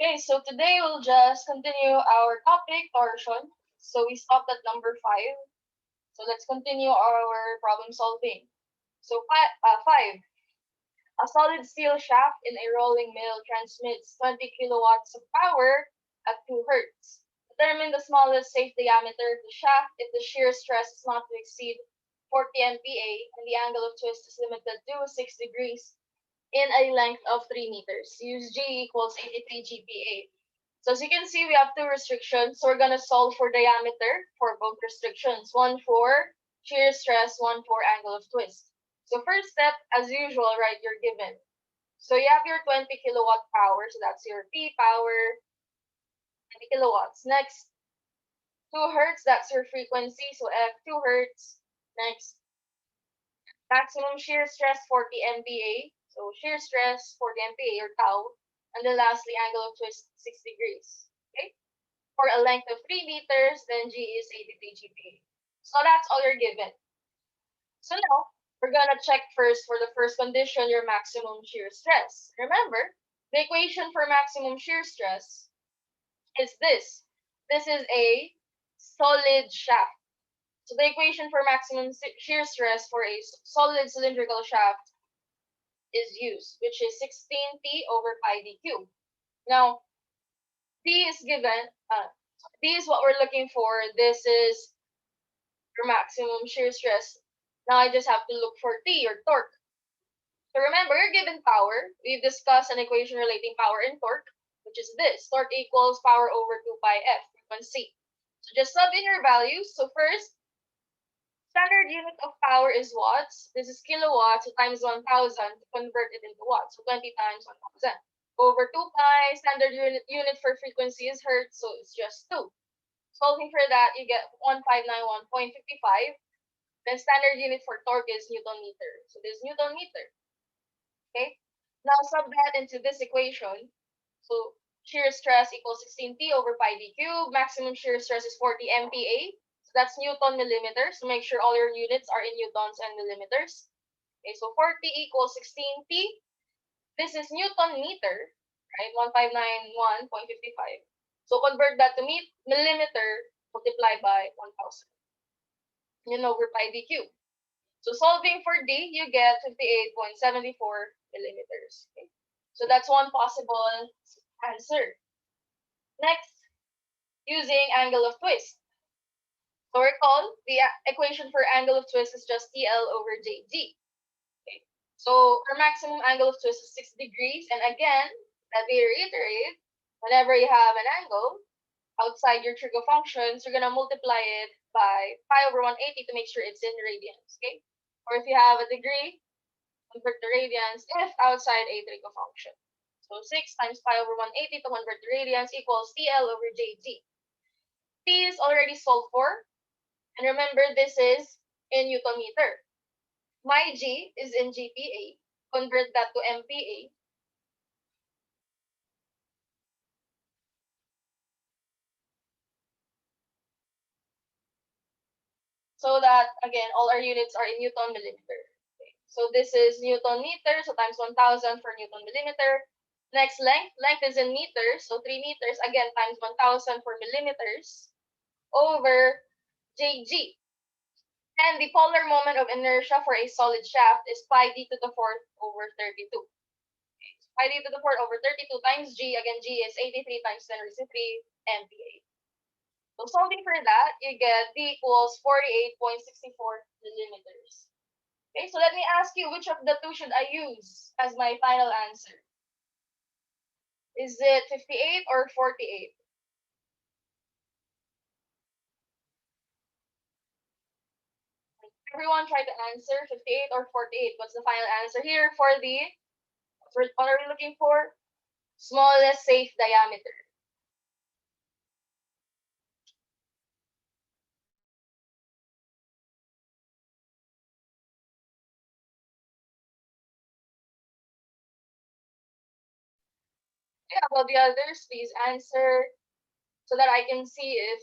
Okay, so today we'll just continue our topic, torsion. So we stopped at number 5. So let's continue our problem solving. So 5. A solid steel shaft in a rolling mill transmits 20 kilowatts of power at 2 hertz. Determine the smallest safe diameter of the shaft if the shear stress is not to exceed 40 MPa and the angle of twist is limited to 6 degrees in a length of 3 meters. Use G equals 83 GPa. So as you can see, we have 2 restrictions. So we're going to solve for diameter for both restrictions. One for shear stress, one for angle of twist. So first step, as usual, write your given. So you have your 20 kilowatt power. So that's your P power, 20 kilowatts. Next, 2 hertz, that's your frequency. So F, 2 hertz. Next, maximum shear stress, 40 MPa. So shear stress, 40 MPa or tau. And then lastly, angle of twist, 6 degrees. Okay? For a length of 3 meters, then G is 83 GPa. So that's all you're given. So now, we're going to check first for the first condition, your maximum shear stress. Remember, the equation for maximum shear stress is this. This is a solid shaft. So the equation for maximum shear stress for a solid cylindrical shaft is used, which is 16T over pi d cubed. Now, T is given, T is what we're looking for. This is your maximum shear stress. Now I just have to look for T, or torque. So remember, you're given power. We've discussed an equation relating power and torque, which is this. Torque equals power over 2 pi F, frequency. So just sub in your values. So first, standard unit of power is watts. This is kilowatts, so times 1,000 to convert it into watts. So 20 times 1,000. Over 2 pi, standard unit for frequency is hertz, so it's just 2. Solving for that, you get 1591.55. Then standard unit for torque is Newton meter. So this is Newton meter. Okay? Now sub that into this equation. So shear stress equals 16T over pi d cubed. Maximum shear stress is 40 MPa. So that's Newton millimeters. So make sure all your units are in newtons and millimeters. Okay, so 40 equals 16T. This is Newton meter, right? 1591.55. So convert that to millimeter, multiply by 1,000. Yun over pi d cubed. So solving for D, you get 58.74 millimeters. Okay? So that's one possible answer. Next, using angle of twist. So recall, the equation for angle of twist is just TL over JG. Okay? So our maximum angle of twist is 6 degrees. And again, let me reiterate, whenever you have an angle outside your trigo functions, you're going to multiply it by pi over 180 to make sure it's in radians. Okay? Or if you have a degree, convert to radians if outside a trigo function. So 6 times pi over 180 to convert to radians equals TL over JG. T is already solved for. And remember, this is in Newton meter. My G is in GPa. Convert that to MPa. So that, again, all our units are in Newton millimeter. Okay. So this is Newton meter, so times 1,000 for Newton millimeter. Next, length. Length is in meters, so 3 meters, again, times 1,000 for millimeters, over Jg. And the polar moment of inertia for a solid shaft is pi d to the 4th over 32. Okay. So pi d to the 4th over 32 times G, again, G is 83 times 10 raised to 3 MPa. So solving for that, you get D equals 48.64 millimeters. Okay, so let me ask you, which of the two should I use as my final answer? Is it 58 or 48? Everyone try to answer 58 or 48. What's the final answer here for what are we looking for? Smallest safe diameter. Yeah, about the others, please answer so that I can see if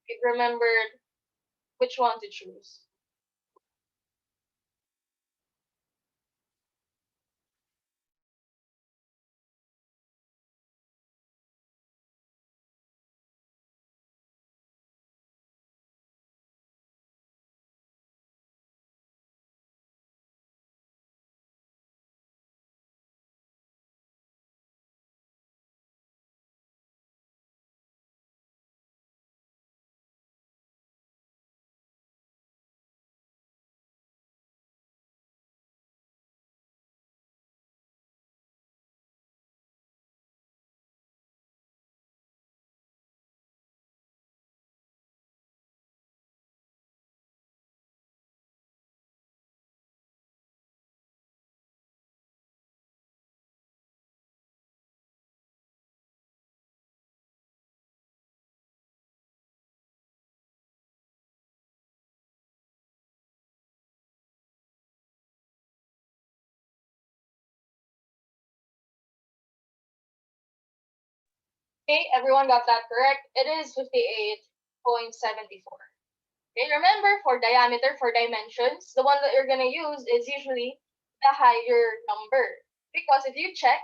you remembered which one to choose. Okay, everyone got that correct. It is 58.74. Okay, remember for diameter, for dimensions, the one that you're going to use is usually the higher number. Because if you check,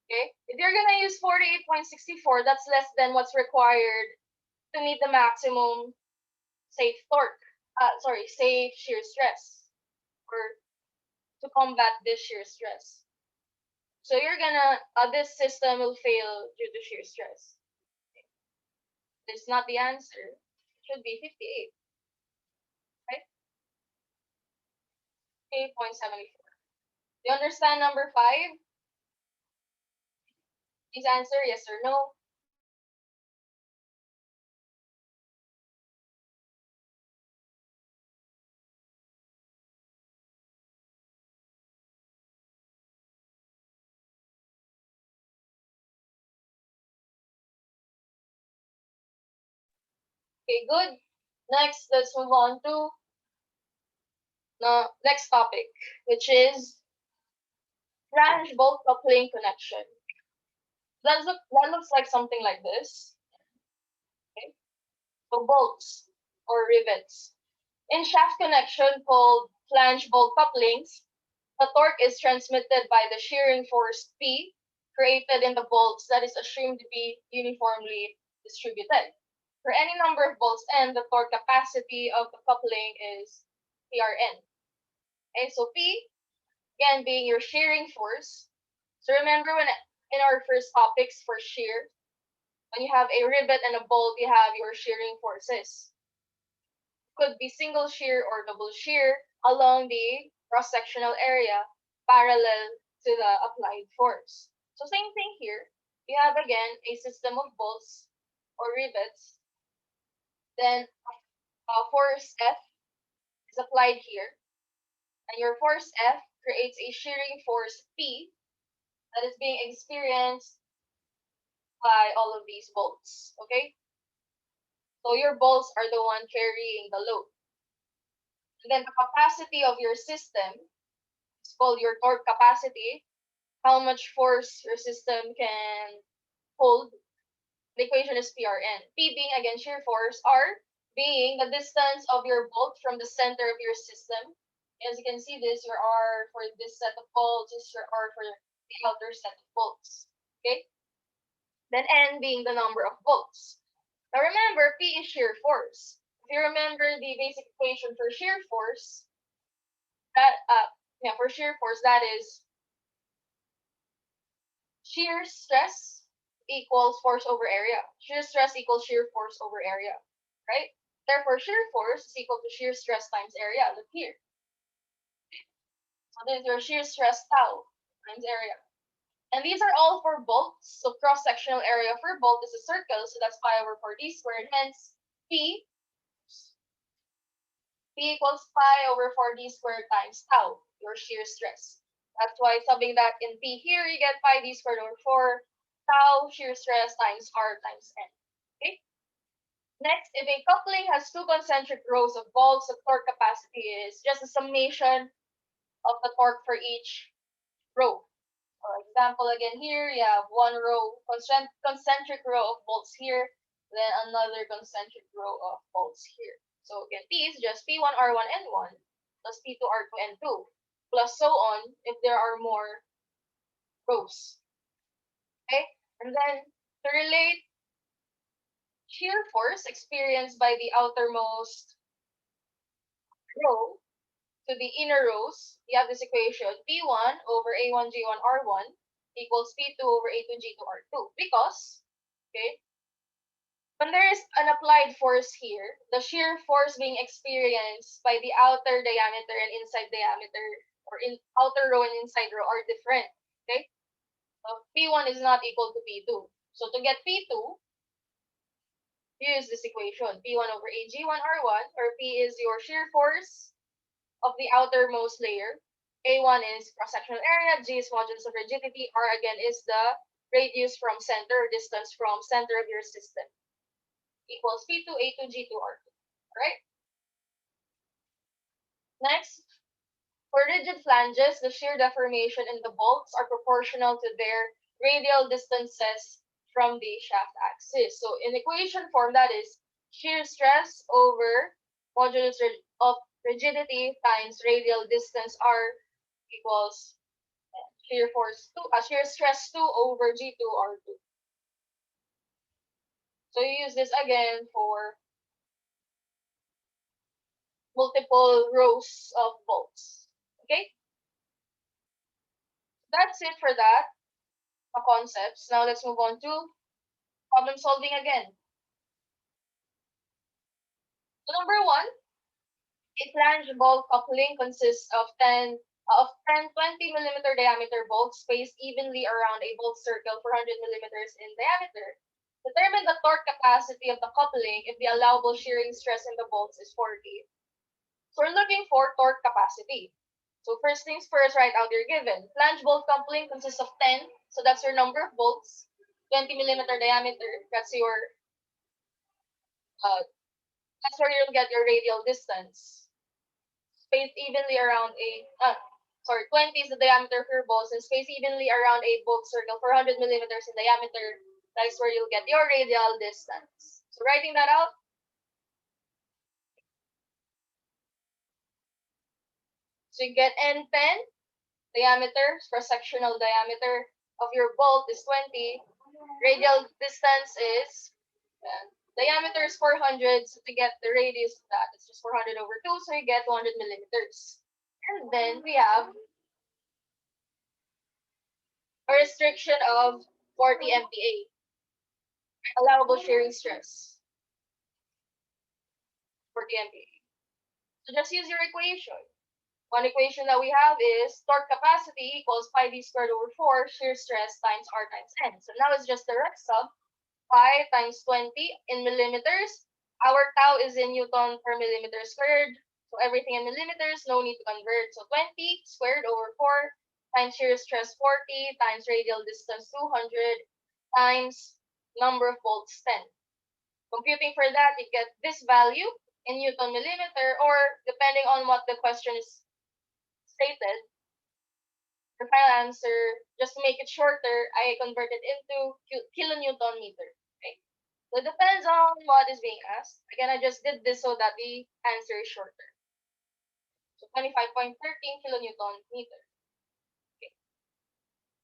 okay, if you're going to use 48.64, that's less than what's required to meet the maximum safe torque. Safe shear stress, or to combat this shear stress. So you're gonna, this system will fail due to shear stress. It's not the answer. It should be 58, right? 8.74. Do you understand number 5? Please answer yes or no. Okay, good. Next, let's move on to the next topic, which is flange bolt coupling connection. That looks like something like this. Okay, so bolts or rivets. In shaft connection called flange bolt couplings, the torque is transmitted by the shearing force P created in the bolts that is assumed to be uniformly distributed. For any number of bolts N, the torque capacity of the coupling is PRN. Okay, so P, again, being your shearing force. So remember when in our first topics for shear, when you have a rivet and a bolt, you have your shearing forces. Could be single shear or double shear along the cross-sectional area parallel to the applied force. So same thing here. You have again a system of bolts or rivets. Then force F is applied here. And your force F creates a shearing force P that is being experienced by all of these bolts. Okay? So your bolts are the one carrying the load. And then the capacity of your system is called your torque capacity. How much force your system can hold. The equation is PRN. P being again shear force, R being the distance of your bolt from the center of your system. As you can see, this your R for this set of bolts, this is your R for the outer set of bolts. Okay? Then N being the number of bolts. Now remember, P is shear force. If you remember the basic equation for shear force, for shear force, that is shear stress equals force over area. Shear stress equals shear force over area, right? Therefore, shear force is equal to shear stress times area. Look here. So this is your shear stress tau times area. And these are all for bolts. So cross-sectional area for bolt is a circle, so that's pi over 4d squared. Hence, P equals pi over 4d squared times tau, your shear stress. That's why subbing that in P here, you get pi d squared over 4 tau shear stress times R times N. Okay? Next, if a coupling has two concentric rows of bolts, the torque capacity is just a summation of the torque for each row. For example, again here, you have one row, concentric row of bolts here, then another concentric row of bolts here. So again, P is just P1, R1, N1, plus P2, R2, N2, plus so on if there are more rows. Okay? And then to relate shear force experienced by the outermost row to the inner rows, you have this equation, P1 over A1, G1, R1 equals P2 over A2, G2, R2. Because, okay, when there is an applied force here, the shear force being experienced by the outer diameter and inside diameter, or in outer row and inside row are different. Okay? So P1 is not equal to P2. So to get P2, use this equation, P1 over AG1 R1, where P is your shear force of the outermost layer. A1 is cross-sectional area, G is modulus of rigidity, R again is the radius from center, distance from center of your system, equals P2, A2, G2, R2. Alright? Next, for rigid flanges, the shear deformation in the bolts are proportional to their radial distances from the shaft axis. So in equation form, that is shear stress over modulus of rigidity times radial distance r equals shear force 2, shear stress 2 over G2 R2. So you use this again for multiple rows of bolts. Okay? That's it for that concepts. Now let's move on to problem solving again. So number 1, a flange bolt coupling consists of 10 20 millimeter diameter bolts spaced evenly around a bolt circle 400 millimeters in diameter. Determine the torque capacity of the coupling if the allowable shearing stress in the bolts is 40. So we're looking for torque capacity. So first things first, write out your given. Flange bolt coupling consists of 10, so that's your number of bolts. 20 millimeter diameter, that's where you'll get your radial distance. Spaced evenly around 20 is the diameter of your bolts, and spaced evenly around a bolt circle 400 millimeters in diameter, that's where you'll get your radial distance. So writing that out, so you get N10, diameter, cross-sectional diameter of your bolt is 20, radial distance is, diameter is 400, so to get the radius of that, it's just 400 over 2, so you get 200 millimeters. And then we have a restriction of 40 MPa, allowable shearing stress, 40 MPa. So just use your equation. One equation that we have is torque capacity equals pi d squared over 4 shear stress times r times n. So now it's just direct sub. Pi times 20 in millimeters. Our tau is in Newton per millimeter squared. So everything in millimeters, no need to convert. So 20 squared over 4 times shear stress 40 times radial distance 200 times number of bolts 10. Computing for that, you get this value in Newton millimeter, or depending on what the question is stated, the final answer, just to make it shorter, I convert it into kilonewton meter. Okay? So it depends on what is being asked. Again, I just did this so that the answer is shorter. So 25.13 kilonewton meter. Okay.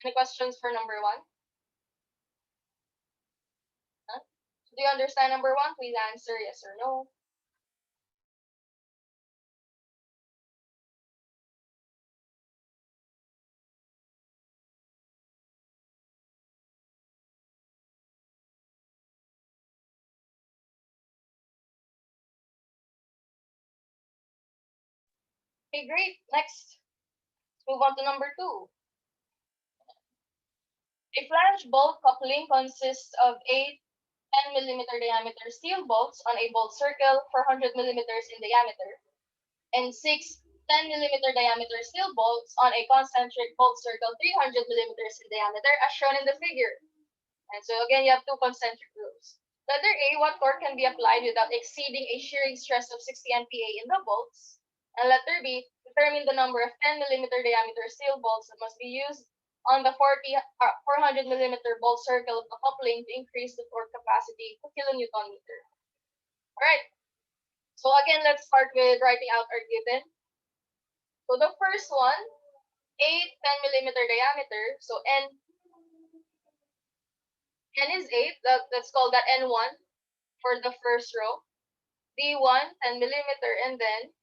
Any questions for number 1? Huh? Do you understand number 1? Please answer yes or no. Okay, great. Next, let's move on to number 2. A flange bolt coupling consists of 8 10 millimeter diameter steel bolts on a bolt circle 400 millimeters in diameter, and 6 10 millimeter diameter steel bolts on a concentric bolt circle 300 millimeters in diameter, as shown in the figure. And so again, you have 2 concentric rows. Letter A, what torque can be applied without exceeding a shearing stress of 60 MPa in the bolts? And letter B, determine the number of 10 millimeter diameter steel bolts that must be used on the 400 millimeter bolt circle of the coupling to increase the torque capacity to kilonewton meter. Alright, so again, let's start with writing out our given. So the first one, 8 10 millimeter diameter, so N is 8, let's call that N1 for the first row. D1, 10 millimeter, and then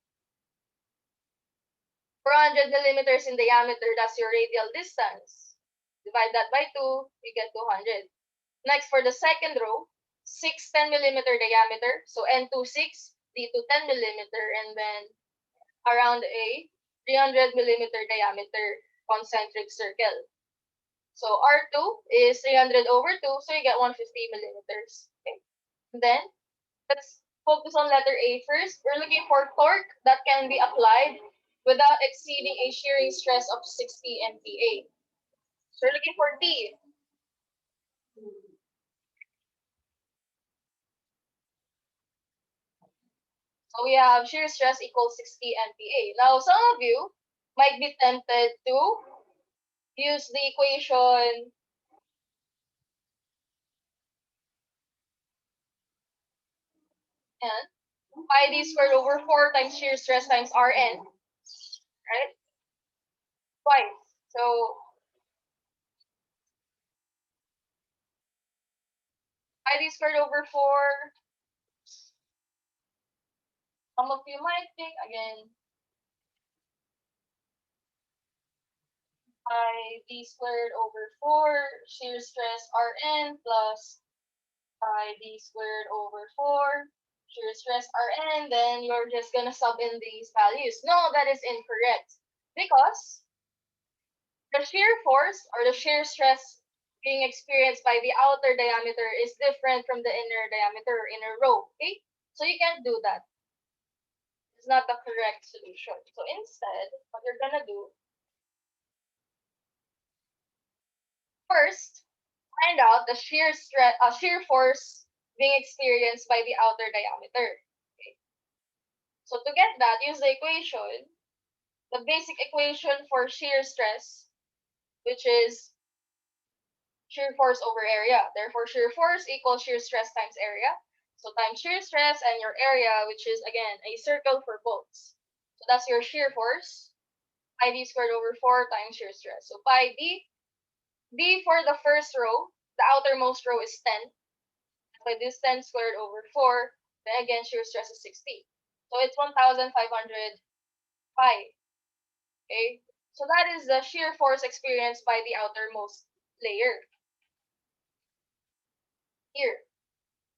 400 millimeters in diameter, that's your radial distance. Divide that by 2, you get 200. Next, for the second row, 6 10 millimeter diameter, so N2 6, D2 10 millimeter, and then around a 300 millimeter diameter concentric circle. So R2 is 300 over 2, so you get 150 millimeters. Okay. And then, let's focus on letter A first. We're looking for torque that can be applied without exceeding a shearing stress of 60 MPa. So we're looking for T. So we have shear stress equals 60 MPa. Now, some of you might be tempted to use the equation And pi d squared over 4 times shear stress times Rn, right? Twice. So pi d squared over 4, some of you might think, again, pi d squared over 4 shear stress Rn plus pi d squared over 4 shear stress Rn, then you're just gonna sub in these values. No, that is incorrect. Because the shear force or the shear stress being experienced by the outer diameter is different from the inner diameter or inner row. Okay? So you can't do that. It's not the correct solution. So instead, what you're gonna do, first, find out the shear force being experienced by the outer diameter. Okay. So to get that, use the equation, the basic equation for shear stress, which is shear force over area. Therefore, shear force equals shear stress times area. So times shear stress and your area, which is again a circle for bolts. So that's your shear force, pi d squared over 4 times shear stress. So pi d for the first row, the outermost row is 10. So this 10 squared over 4, then again shear stress is 60. So it's 1,500 pi. Okay, so that is the shear force experienced by the outermost layer. Here.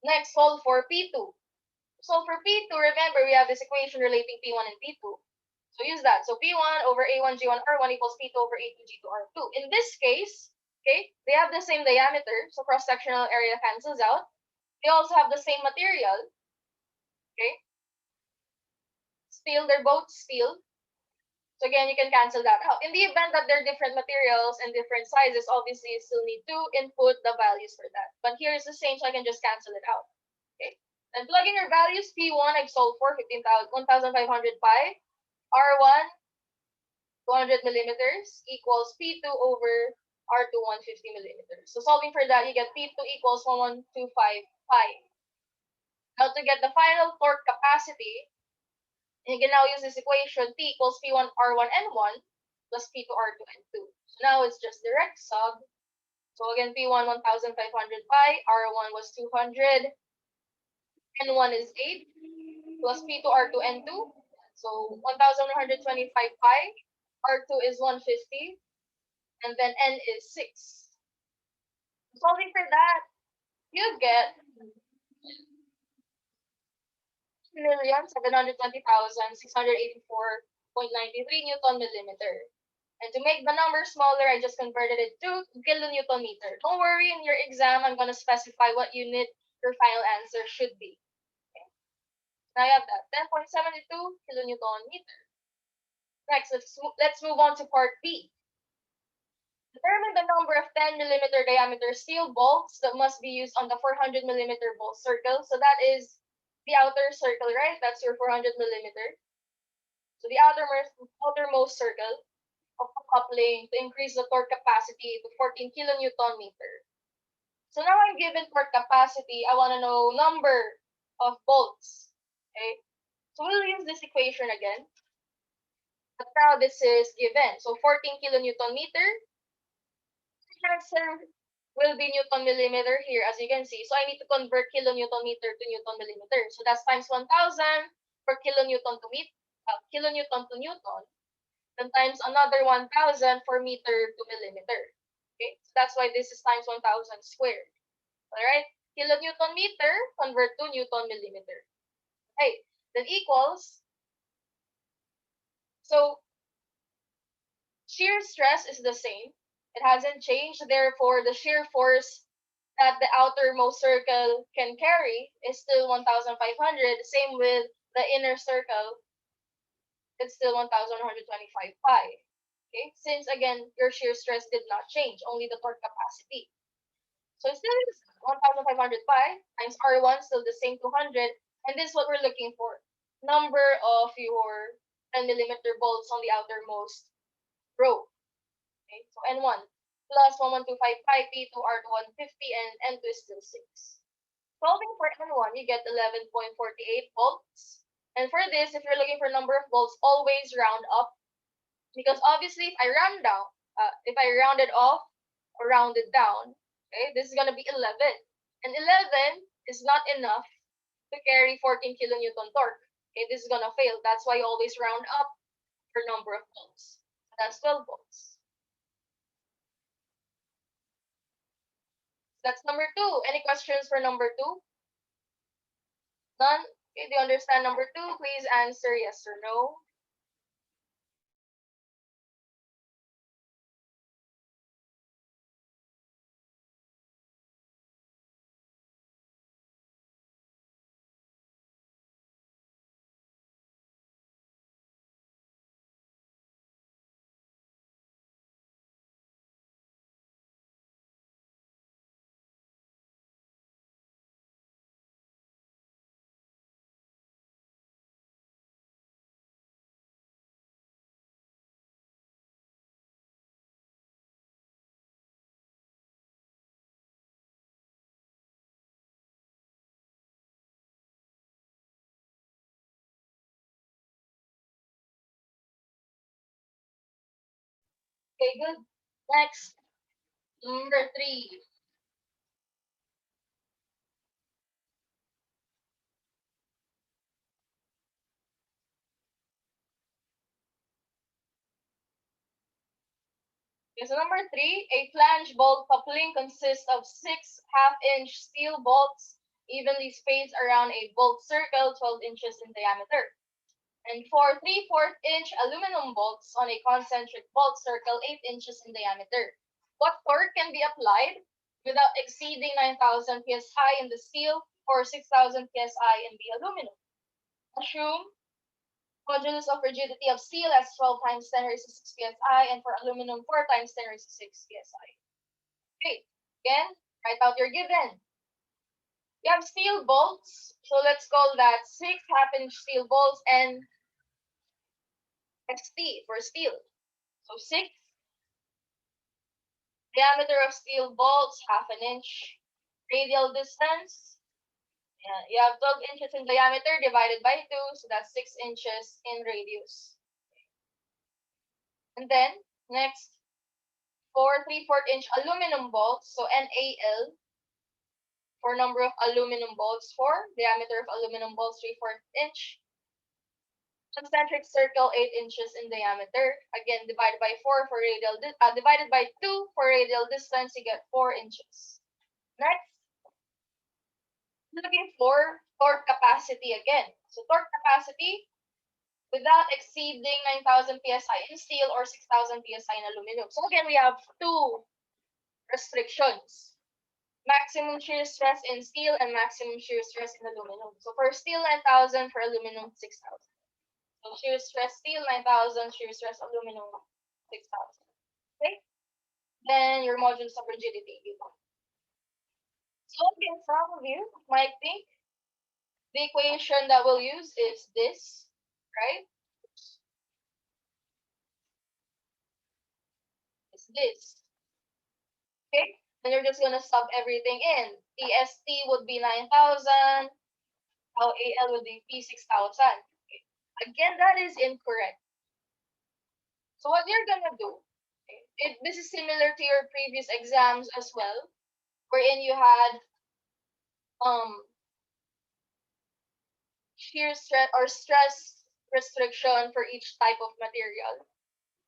Next, solve for P2. So for P2, remember we have this equation relating P1 and P2. So use that. So P1 over A1G1R1 equals P2 over A2G2R2. In this case, okay, they have the same diameter, so cross-sectional area cancels out. They also have the same material, okay? Steel, they're both steel. So again, you can cancel that out. In the event that they're different materials and different sizes, obviously you still need to input the values for that. But here is the same, so I can just cancel it out. Okay. And plug in your values. P1, I've solved for 1,500 pi. R1, 200 millimeters equals P2 over R2, 150 millimeters. So solving for that, you get P2 equals 1125 pi. Now to get the final torque capacity, you can now use this equation, T equals P1 R1 N1 plus P2 R2 N2. So now it's just direct sub. So again, P1 1,500 pi, R1 was 200, N1 is 8 plus P2 R2 N2. So 1,125 pi, R2 is 150, and then N is 6. Solving for that, you get 1,720,684.93 Newton millimeter. And to make the number smaller, I just converted it to kilonewton meter. Don't worry, in your exam, I'm going to specify what unit your final answer should be. Okay. Now you have that, 10.72 kilonewton meter. Next, let's move on to part B. Determine the number of 10 millimeter diameter steel bolts that must be used on the 400 millimeter bolt circle. So that is the outer circle, right? That's your 400 millimeter. So the outermost circle of the coupling to increase the torque capacity to 14 kilonewton meter. So now I'm given torque capacity. I want to know number of bolts. Okay. So we'll use this equation again. But now this is given. So 14 kilonewton meter. Answer will be Newton millimeter here, as you can see. So I need to convert kilonewton meter to Newton millimeter. So that's times 1,000 for kilonewton to kilonewton to Newton. Then times another 1,000 for meter to millimeter. Okay, so that's why this is times 1,000 squared. All right, kilonewton meter convert to Newton millimeter. Okay, then equals. So shear stress is the same. It hasn't changed. Therefore, the shear force that the outermost circle can carry is still 1,500. Same with the inner circle. It's still 1,125 pi. Okay, since again your shear stress did not change, only the torque capacity. So it still is 1,500 pi times R1, still the same 200, and this is what we're looking for. Number of your 10 millimeter bolts on the outermost row. Okay, so N1 plus 1125 pi P2 R2 150 and N2 is still 6. Solving for N1, you get 11.48 volts. And for this, if you're looking for number of volts, always round up. Because obviously, if I round it off or round it down, okay, this is going to be 11. And 11 is not enough to carry 14 kilonewton torque. Okay, this is going to fail. That's why you always round up for number of volts. That's 12 volts. That's number 2. Any questions for number 2? None? Okay, do you understand number 2? Please answer yes or no. Okay, good. Next, number 3. Okay, so number 3, a flange bolt coupling consists of 6 half-inch steel bolts evenly spaced around a bolt circle 12 inches in diameter, and 4 3/4-inch aluminum bolts on a concentric bolt circle 8 inches in diameter. What torque can be applied without exceeding 9,000 psi in the steel or 6,000 psi in the aluminum? Assume modulus of rigidity of steel as 12 times 10 raised to 6 psi, and for aluminum 4 times 10 raised to 6 psi. Okay, again, write out your given. You have steel bolts, so let's call that 6 half-inch steel bolts and ST for steel. So 6, diameter of steel bolts, half an inch. Radial distance, you have 12 inches in diameter divided by 2, so that's 6 inches in radius. And then, next, 4 3/4-inch aluminum bolts, so NaL, for number of aluminum bolts, 4, diameter of aluminum bolts, 3/4-inch. Concentric circle, 8 inches in diameter. Again, divided by 4 for radial, divided by 2 for radial distance, you get 4 inches. Next, looking for torque capacity again. So torque capacity without exceeding 9,000 psi in steel or 6,000 psi in aluminum. So again, we have 2 restrictions. Maximum shear stress in steel and maximum shear stress in aluminum. So for steel, 9,000, for aluminum, 6,000. So shear stress steel, 9,000, shear stress aluminum, 6,000. Okay? Then your modulus of rigidity. So again, some of you might think the equation that we'll use is this, right? It's this. Okay? Then you're just gonna sub everything in. TST would be 9,000. LAL would be P6,000. Okay. Again, that is incorrect. So what you're gonna do, okay, this is similar to your previous exams as well, wherein you had shear stress or stress restriction for each type of material.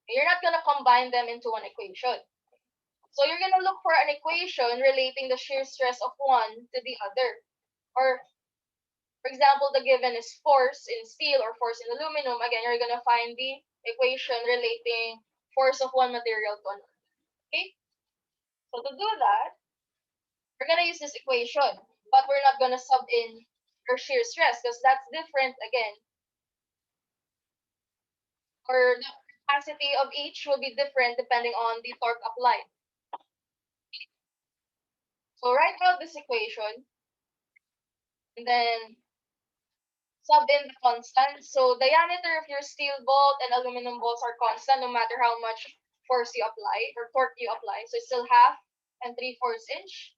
You're not gonna combine them into one equation. So you're gonna look for an equation relating the shear stress of one to the other. Or, for example, the given is force in steel or force in aluminum. Again, you're gonna find the equation relating force of one material to another. Okay? So to do that, we're gonna use this equation, but we're not gonna sub in your shear stress because that's different again. Or the capacity of each will be different depending on the torque applied. So write out this equation and then sub in the constant. So diameter of your steel bolt and aluminum bolts are constant no matter how much force you apply or torque you apply. So it's still half and 3/4 inch.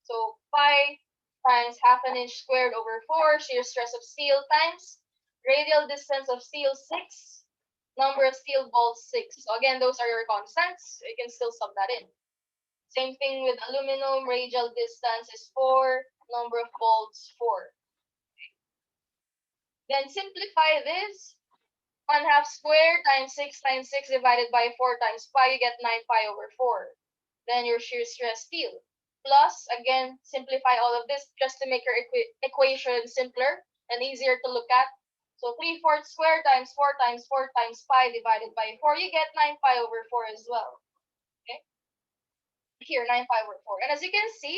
So pi times half an inch squared over 4, shear stress of steel times radial distance of steel 6, number of steel bolts 6. So again, those are your constants. You can still sub that in. Same thing with aluminum, radial distance is 4, number of bolts 4. Then simplify this. 1/2 squared times 6 divided by 4 times pi, you get 9 pi over 4. Then your shear stress steel. Plus, again, simplify all of this just to make your equation simpler and easier to look at. So 3/4 squared times 4 times 4 times pi divided by 4, you get 9 pi over 4 as well. Okay? Here, 9 pi over 4. And as you can see,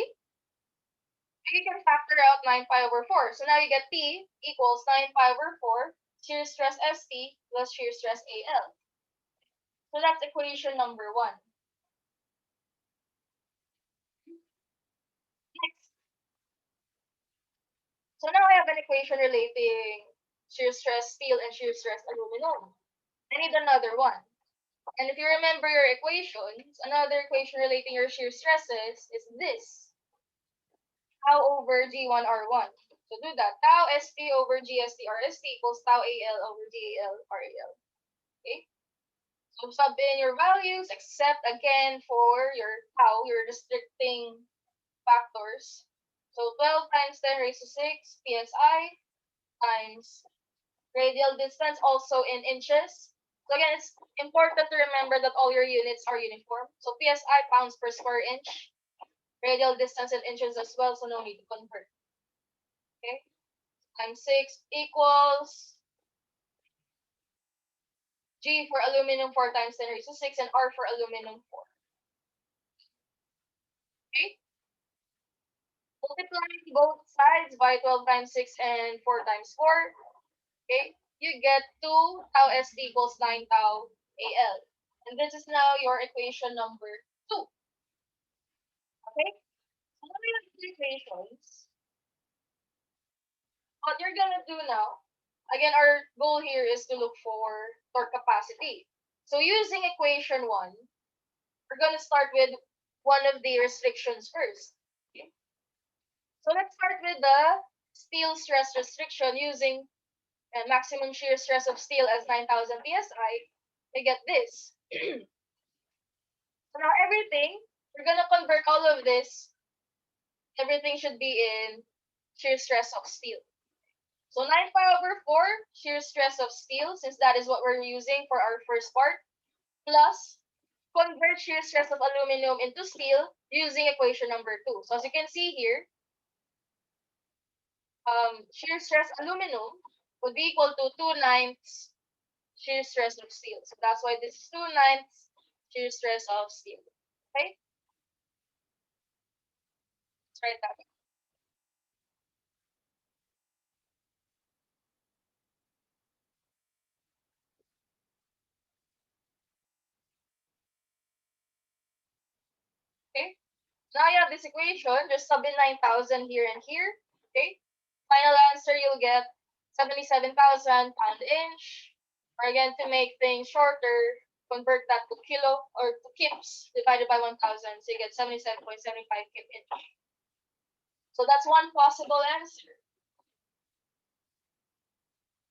you can factor out 9 pi over 4. So now you get P equals 9 pi over 4, shear stress ST plus shear stress AL. So that's equation number 1. Next. So now I have an equation relating shear stress steel and shear stress aluminum. I need another one. And if you remember your equations, another equation relating your shear stresses is this. Tau over G1 R1. So do that. Tau ST over GST RST equals tau AL over GAL RAL. Okay? So sub in your values, except again for your tau, your restricting factors. So 12 times 10 raised to 6 psi times radial distance, also in inches. So again, it's important to remember that all your units are uniform. So psi, pounds per square inch. Radial distance in inches as well, so no need to convert. Okay? Times 6 equals G for aluminum 4 times 10 raised to 6 and R for aluminum 4. Okay? Multiplying both sides by 12 times 6 and 4 times 4. Okay? You get 2 tau ST equals 9 tau AL. And this is now your equation number 2. Okay? So now we have two equations. What you're gonna do now, again, our goal here is to look for torque capacity. So using equation 1, we're gonna start with one of the restrictions first. Okay? So let's start with the steel stress restriction using maximum shear stress of steel as 9,000 psi. We get this. So now everything, we're gonna convert all of this. Everything should be in shear stress of steel. So 9 pi over 4, shear stress of steel, since that is what we're using for our first part, plus convert shear stress of aluminum into steel using equation number 2. So as you can see here, shear stress aluminum would be equal to 2/9 shear stress of steel. So that's why this is 2/9 shear stress of steel. Okay? Let's write that down. Okay? Now you have this equation, just sub in 9,000 here and here. Okay? Final answer, you'll get 77,000 pound-inch. Or again, to make things shorter, convert that to kilo or to kips divided by 1,000. So you get 77.75 kip-inch. So that's one possible answer.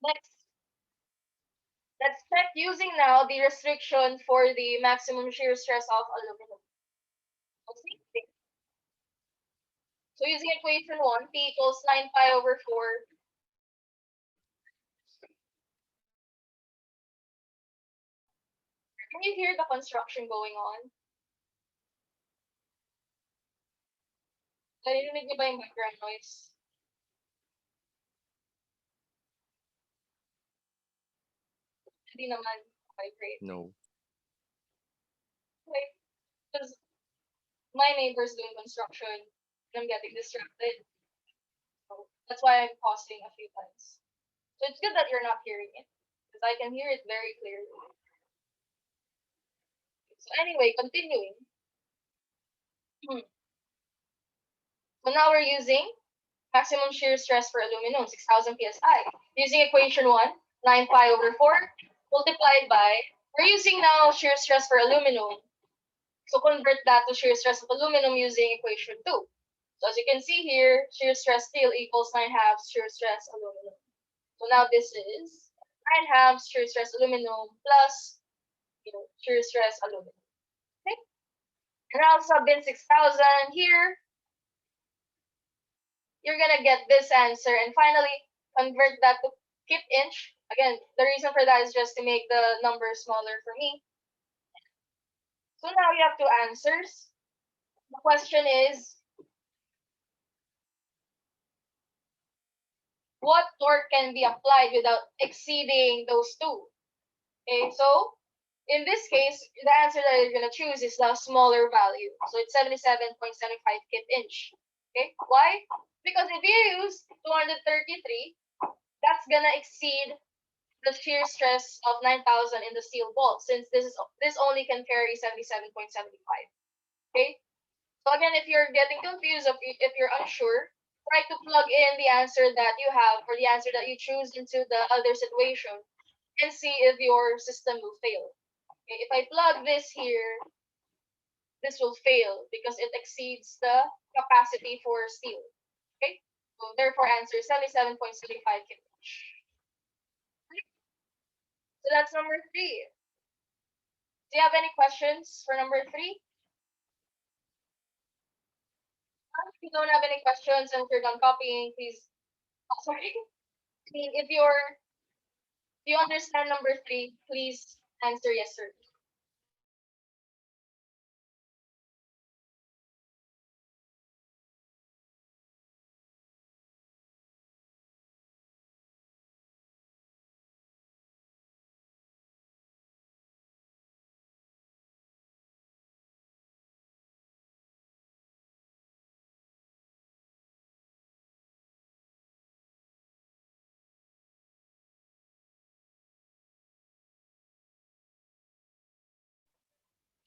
Next, let's check using now the restriction for the maximum shear stress of aluminum. Same thing. So using equation 1, P equals 9 pi over 4. Can you hear the construction going on? Narinig niyo ba yung background noise? Hindi naman vibrate. No. Okay. Because my neighbor's doing construction and I'm getting distracted. So that's why I'm pausing a few times. So it's good that you're not hearing it because I can hear it very clearly. So anyway, continuing. So now we're using maximum shear stress for aluminum, 6,000 psi. Using equation 1, 9 pi over 4, multiplied by, we're using now shear stress for aluminum. So convert that to shear stress of aluminum using equation 2. So as you can see here, shear stress steel equals 9/2 shear stress aluminum. So now this is 9/2 shear stress aluminum plus shear stress aluminum. Okay. And now sub in 6,000 here. You're gonna get this answer, and finally convert that to kip inch. Again, the reason for that is just to make the number smaller for me. So now you have two answers. The question is, what torque can be applied without exceeding those two? Okay, so in this case, the answer that you're going to choose is the smaller value. So it's 77.75 kip inch. Okay, why? Because if you use 233, that's going to exceed the shear stress of 9,000 in the steel bolt, since this only can carry 77.75. Okay, so again, if you're getting confused, if you're unsure, try to plug in the answer that you have or the answer that you choose into the other situation and see if your system will fail. Okay, if I plug this here, this will fail because it exceeds the capacity for steel. Okay, so therefore answer 77.75 kPh. So that's number 3. Do you have any questions for number 3? If you don't have any questions and if you're done copying, please. Oh, sorry. I mean, if you understand number 3, please answer yes, sir.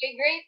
Okay, great.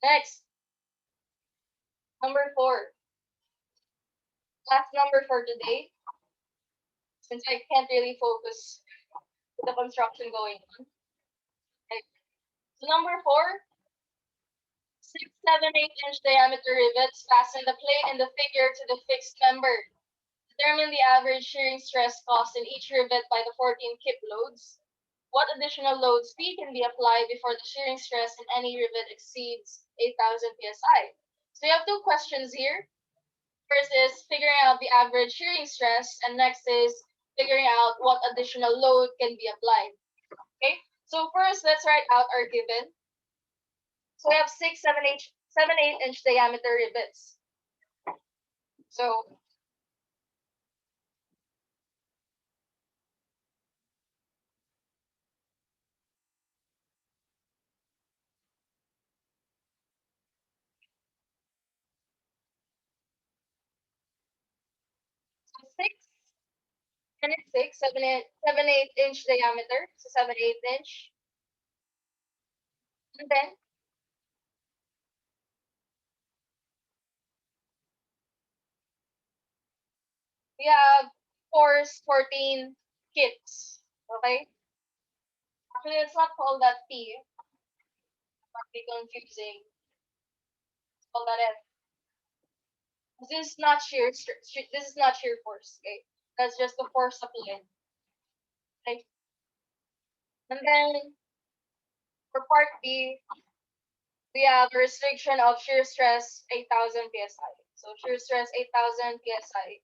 Next, number 4. Last number for today, since I can't really focus with the construction going on. Okay. So number 4, 6, 7, 8-inch diameter rivets fasten the plate in the figure to the fixed member. Determine the average shearing stress caused in each rivet by the 14 kip loads. What additional loads P can be applied before the shearing stress in any rivet exceeds 8,000 psi? So you have two questions here. First is figuring out the average shearing stress, and next is figuring out what additional load can be applied. Okay, so first let's write out our given. So we have 6, 7, 8-inch diameter rivets. So six, and it's 6, 7, 8-inch diameter. So 7, 8-inch. And then we have force 14 kips. Okay? Actually, it's not called that P. It might be confusing. It's called that F. This is not this is not shear force. Okay? That's just the force applied. Okay? And then for part B, we have a restriction of shear stress 8,000 psi. So shear stress 8,000 psi.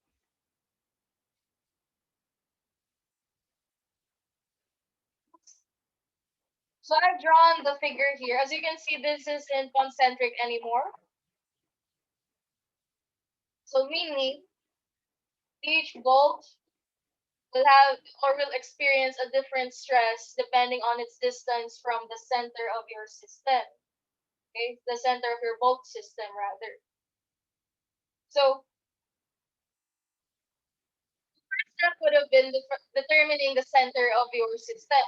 So I've drawn the figure here. As you can see, this isn't concentric anymore. So meaning each bolt will have or will experience a different stress depending on its distance from the center of your system. Okay, the center of your bolt system rather. So that would have been determining the center of your system.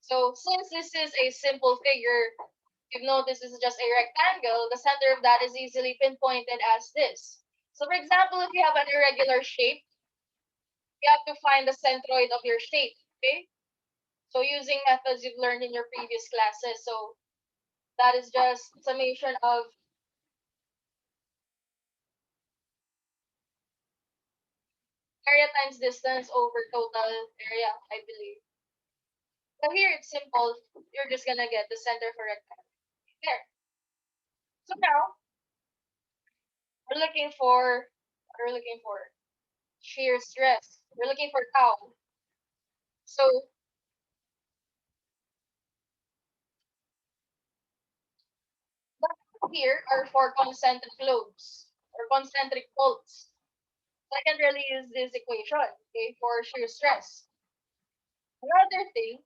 So since this is a simple figure, you've noticed this is just a rectangle, the center of that is easily pinpointed as this. So for example, if you have an irregular shape, you have to find the centroid of your shape, okay? So using methods you've learned in your previous classes. So that is just summation of area times distance over total area, I believe. So here it's simple. You're just gonna get the center for rectangle. There. So now we're looking for shear stress. We're looking for tau. So here are for concentric lobes or concentric bolts. So I can really use this equation, okay, for shear stress. Another thing,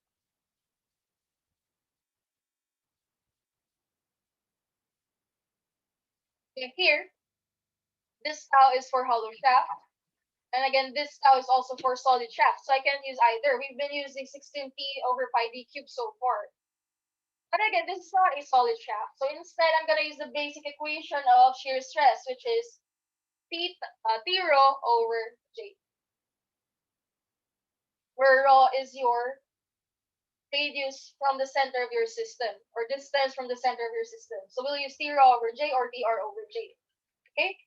okay, here, this tau is for hollow shaft. And again, this tau is also for solid shaft. So I can use either. We've been using 16p over pi d cubed so far. But again, this is not a solid shaft. So instead, I'm going to use the basic equation of shear stress, which is T rho over J, where rho is your radius from the center of your system, or distance from the center of your system. So we'll use T rho over J or Tr over J. Okay?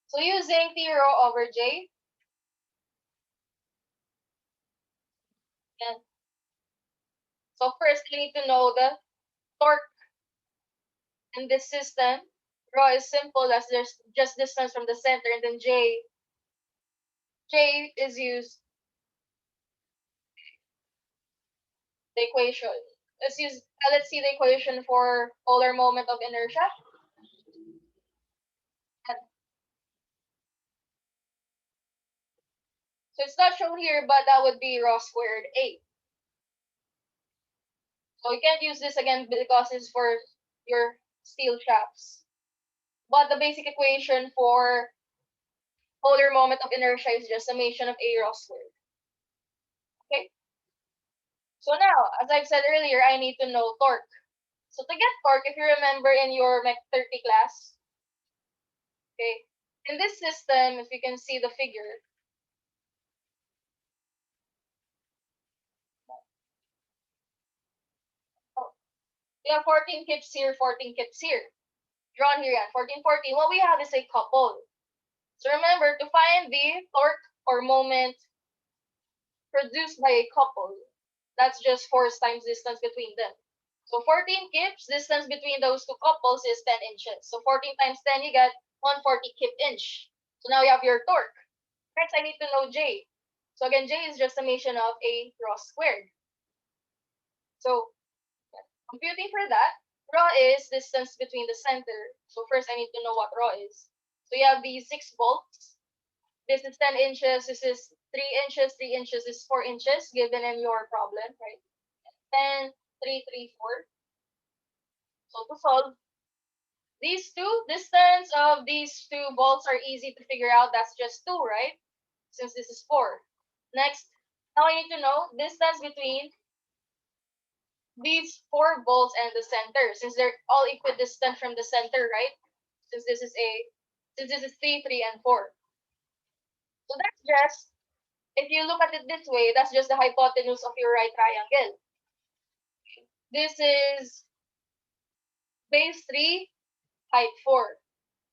So using T rho over J, and so first you need to know the torque in this system. Rho is simple as there's just distance from the center, and then J is used the equation. Let's see the equation for polar moment of inertia. And so it's not shown here, but that would be rho squared A. So you can't use this again because it's for your steel shafts. But the basic equation for polar moment of inertia is just summation of A rho squared. Okay. So now, as I've said earlier, I need to know torque. So to get torque, if you remember in your MEC30 class, okay, in this system, if you can see the figure, oh, we have 14 kips here, 14 kips here. Drawn here at 14, 14. What we have is a couple. So remember, to find the torque or moment produced by a couple, that's just force times distance between them. So 14 kips, distance between those two couples is 10 inches. So 14 times 10, you get 140 kip inch. So now you have your torque. Next, I need to know J. So again, J is just summation of A rho squared. So computing for that, rho is distance between the center. So first, I need to know what rho is. So you have these 6 bolts. This is 10 inches. This is 3 inches. 3 inches is 4 inches given in your problem, right? 10, 3, 3, 4. So to solve, these two, distance of these two bolts are easy to figure out. That's just 2, right? Since this is 4. Next, now I need to know distance between these 4 bolts and the center, since they're all equidistant from the center, right? Since this is 3, 3, and 4. So that's just, if you look at it this way, that's just the hypotenuse of your right triangle. This is base 3, height 4.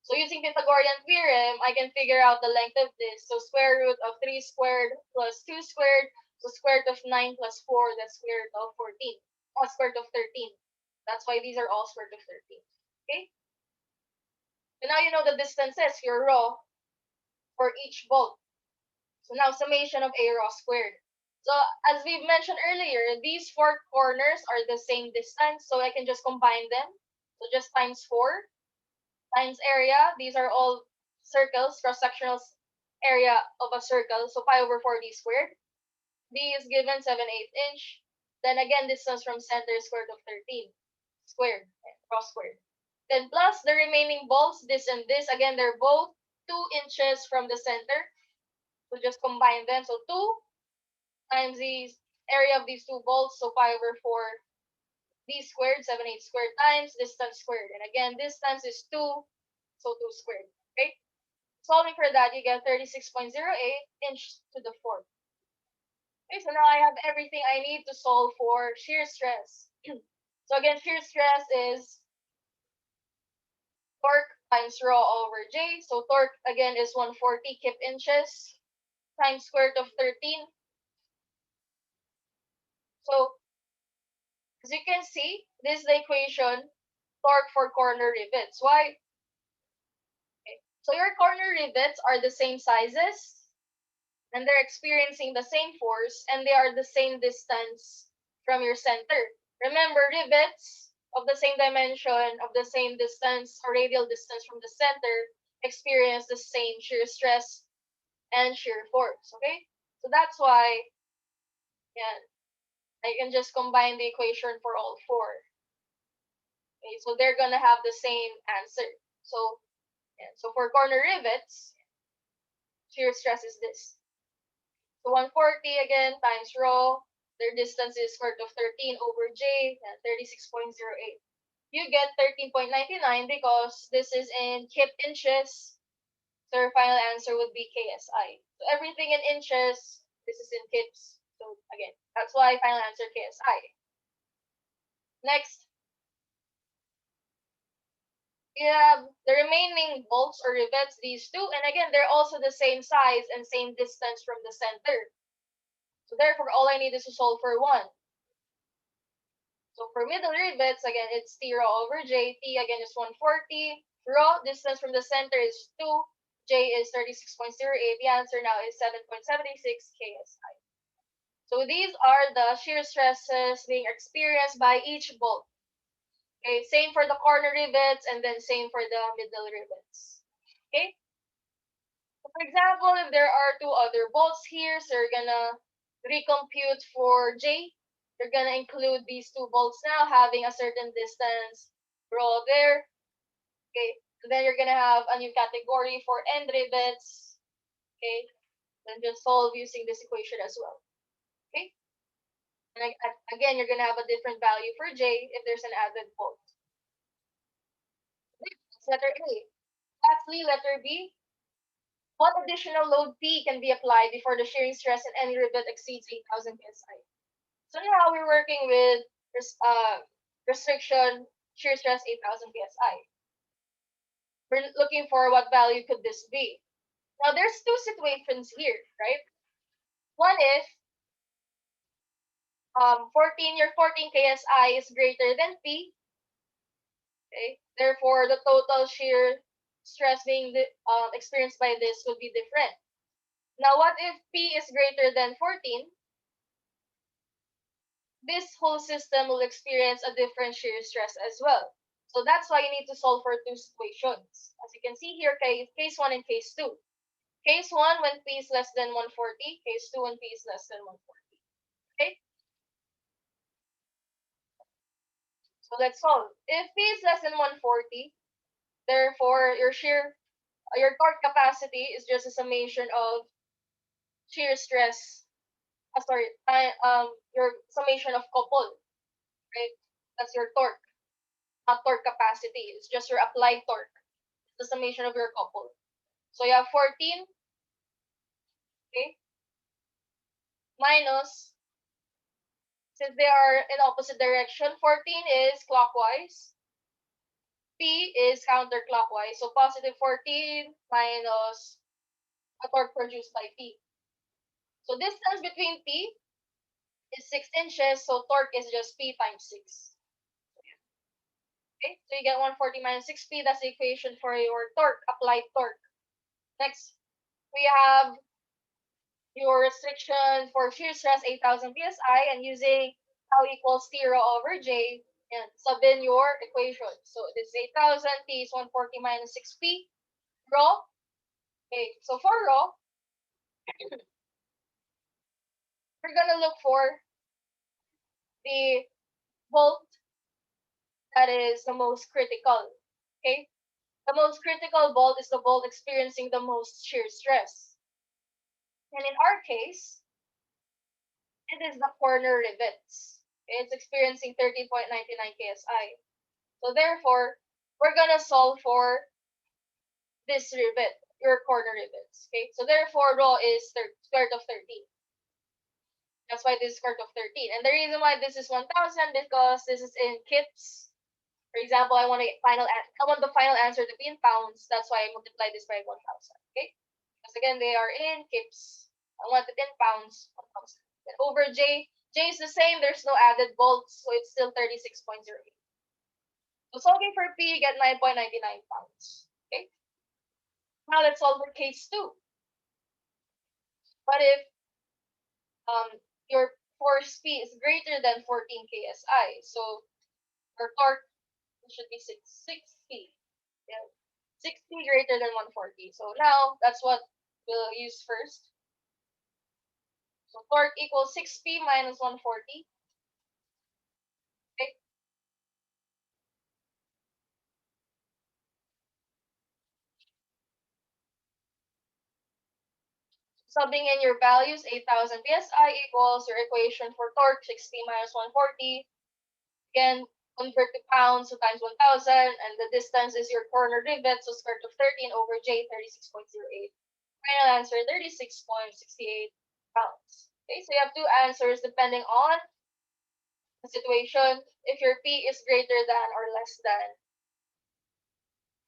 So using Pythagorean Theorem, I can figure out the length of this. So square root of 3 squared plus 2 squared, so square root of 9 plus 4, that's square root of 14. Or square root of 13. That's why these are all square root of 13. Okay? So now you know the distances, your rho for each bolt. So now summation of A raw squared. So as we've mentioned earlier, these four corners are the same distance, so I can just combine them. So just times 4 times area. These are all circles, cross-sectional area of a circle. So pi over 4d squared. D is given 7/8 inch. Then again, distance from center is square root of 13 squared, cross squared. Then plus the remaining bolts, this and this. Again, they're both 2 inches from the center. So just combine them. So 2 times the area of these two bolts. So pi over 4 d squared, 7/8 squared times distance squared. And again, distance is 2, so 2 squared. Okay? Solving for that, you get 36.08 inch to the 4th. Okay, so now I have everything I need to solve for shear stress. So again, shear stress is torque times rho over J. So torque again is 140 kip inches times square root of 13. So as you can see, this is the equation torque for corner rivets. Why? Okay. So your corner rivets are the same sizes and they're experiencing the same force and they are the same distance from your center. Remember, rivets of the same dimension, of the same distance or radial distance from the center experience the same shear stress and shear force. Okay? So that's why yeah, I can just combine the equation for all four. Okay, so they're gonna have the same answer. So, yeah, so for corner rivets, shear stress is this. So 140 again times rho. Their distance is square root of 13 over J, 36.08. You get 13.99 because this is in kip inches. So your final answer would be KSI. So everything in inches, this is in kips. So again, that's why final answer KSI. Next, you have the remaining bolts or rivets, these two. And again, they're also the same size and same distance from the center. So therefore, all I need is to solve for 1. So for middle rivets, again, it's T rho over J. T again is 140. Rho, distance from the center is 2. J is 36.08. The answer now is 7.76 KSI. So these are the shear stresses being experienced by each bolt. Okay, same for the corner rivets and then same for the middle rivets. Okay. So for example, if there are 2 other bolts here, so you're gonna recompute for J. You're gonna include these 2 bolts now having a certain distance rho there. Okay, and then you're gonna have a new category for end rivets. Okay, then just solve using this equation as well. Okay, and again, you're gonna have a different value for J if there's an added bolt. That's letter A. Lastly, letter B. What additional load P can be applied before the shearing stress in any rivet exceeds 8,000 psi? So now we're working with restriction shear stress 8,000 psi. We're looking for what value could this be. Now there's 2 situations here, right? One is 14 KSI is greater than P. Okay, therefore the total shear stress being experienced by this would be different. Now what if P is greater than 14? This whole system will experience a different shear stress as well. So that's why you need to solve for 2 situations. As you can see here, case 1 and case 2. Case 1 when P is less than 140, case 2 when P is less than 140. Okay? So let's solve. If P is less than 140, therefore your torque capacity is just a summation of shear stress. Your summation of couple, right? That's your torque, not torque capacity. It's just your applied torque. It's the summation of your couple. So you have 14, okay, minus, since they are in opposite direction, 14 is clockwise, P is counterclockwise. So positive 14 minus a torque produced by P. So distance between P is 6 inches, so torque is just P times 6. Okay, so you get 140 minus 6P. That's the equation for your torque, applied torque. Next, we have your restriction for shear stress 8,000 psi, and using tau equals 0 over j, and sub in your equation. So this is 8,000, t is 140 minus 6p, rho. Okay, so for rho, we're gonna look for the volt that is the most critical. Okay, the most critical volt is the volt experiencing the most shear stress. And in our case, it is the corner rivets. It's experiencing 30.99 KSI. So therefore, we're gonna solve for this rivet, your corner rivets. Okay, so therefore rho is square root of 13. That's why this is square root of 13. And the reason why this is 1,000 because this is in kips. For example, I want the final answer to be in pounds. That's why I multiply this by 1,000. Okay, because again they are in kips. I want it in pounds. 1,000. Then over j, j is the same. There's no added volts, so it's still 36.08. So solving for p, you get 9.99 pounds. Okay. Now let's solve for case 2. What if your force P is greater than 14 KSI? So your torque should be 6P. Yeah. 6P greater than 140. So now that's what we'll use first. So torque equals 6P minus 140. Okay. Subbing in your values, 8,000 PSI equals your equation for torque, 6P minus 140. Again, convert to pounds, so times 1,000, and the distance is your corner rivet, so square root of 13 over j, 36.08. Final answer, 36.68 pounds. Okay, so you have two answers depending on the situation. If your P is greater than or less than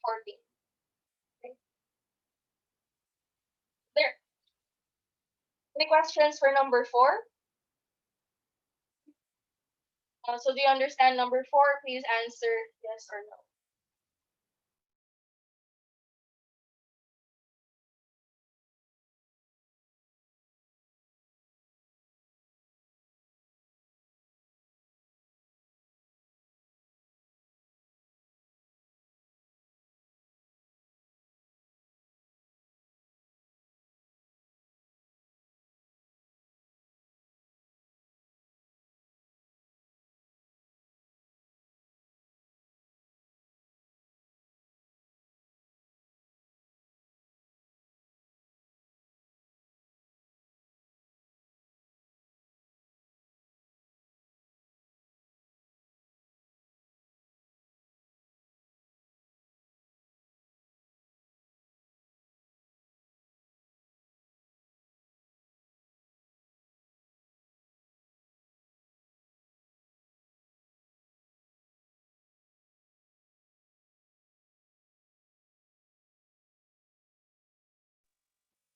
14. Okay. There. Any questions for number 4? So do you understand number 4? Please answer yes or no.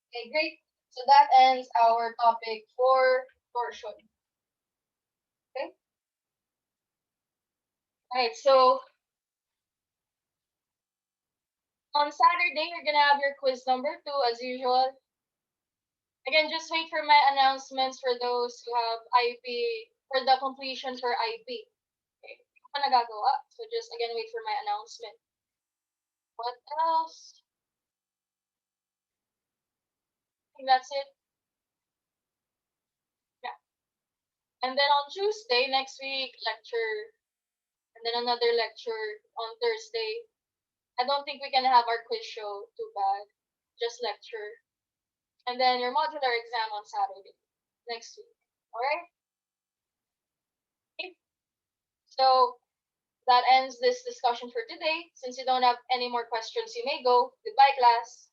Okay, great. So that ends our topic for torsion. Okay. Alright, so on Saturday, you're gonna have your quiz number 2 as usual. Again, just wait for my announcements for those who have IP, for the completion for IP. Okay. Hindi ko pa nagagawa. So just again, wait for my announcement. What else? I think that's it. Yeah. And then on Tuesday, next week, lecture. And then another lecture on Thursday. I don't think we can have our quiz show too bad. Just lecture. And then your modular exam on Saturday next week. Alright? Okay. So that ends this discussion for today. Since you don't have any more questions, you may go. Goodbye, class.